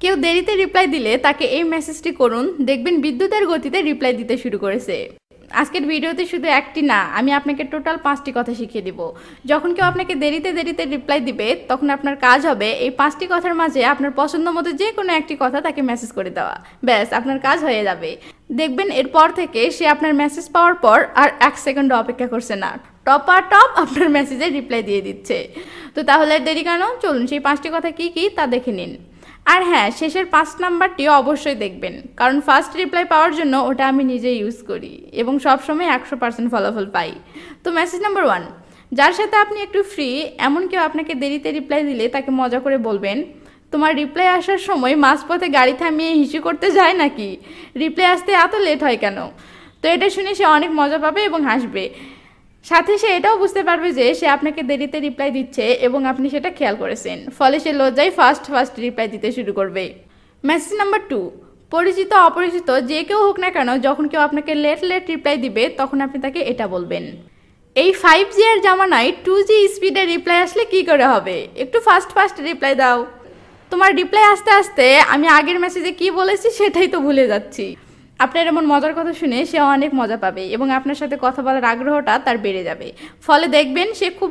কেউ দেরিতে রিপ্লাই দিলে তাকে এই মেসেজটি করুন, দেখবেন বিদ্যুতের গতিতে রিপ্লাই দিতে শুরু করেছে। আজকের ভিডিওতে শুধু একটি না, আমি আপনাকে টোটাল 5টি কথা শিখিয়ে দিব। যখন কেউ আপনাকে দেরিতে রিপ্লাই দিবে, তখন আপনার কাজ হবে এই 5টি কথার মাঝে আপনার পছন্দ মতো যে কোনো একটি কথা তাকে মেসেজ করে দেওয়া। ব্যাস, আপনার কাজ হয়ে যাবে। দেখবেন এরপর থেকে সে আপনার মেসেজ পাওয়ার পর আর 1 সেকেন্ডও অপেক্ষা করছে না, টপ আপনার মেসেজে রিপ্লাই দিয়ে দিচ্ছে। তো তাহলে দেরি কেন, চলুন সেই 5টি কথা কি কি তা দেখে নিন। আর হ্যাঁ, শেষের 5 নাম্বারটিও অবশ্যই দেখবেন, কারণ ফার্স্ট রিপ্লাই পাওয়ার জন্য ওটা আমি নিজে ইউজ করি এবং সবসময় 100% ফলাফল পাই। তো মেসেজ নাম্বার 1, যার সাথে আপনি একটু ফ্রি এমন কেউ আপনাকে দেরিতে রিপ্লাই দিলে তাকে মজা করে বলবেন, তোমার রিপ্লাই আসার সময় মাঝপথে গাড়ি থামিয়ে হিসু করতে যায় নাকি? রিপ্লাই আসতে এত লেট হয় কেন? তো এটা শুনে সে অনেক মজা পাবে এবং হাসবে। সাথে সে এটাও বুঝতে পারবে যে সে আপনাকে দেরিতে রিপ্লাই দিচ্ছে এবং আপনি সেটা খেয়াল করেছেন, ফলে সে লজ্জায় ফার্স্ট রিপ্লাই দিতে শুরু করবে। মেসেজ নাম্বার 2, পরিচিত অপরিচিত যে কেউ হোক না কেন, যখন কেউ আপনাকে লেট রিপ্লাই দিবে তখন আপনি তাকে এটা বলবেন, এই 5G এর জামানায় 2G স্পিডে রিপ্লাই আসলে কি করে হবে? একটু ফাস্ট রিপ্লাই দাও। তোমার রিপ্লাই আসতে আসতে আমি আগের মেসেজে কি বলেছি সেটাই তো ভুলে যাচ্ছি। আপনার এমন মজার কথা শুনে সে অনেক মজা পাবে এবং আপনার সাথে কথা বলার আগ্রহটা তার বেড়ে যাবে, ফলে দেখবেন সে খুব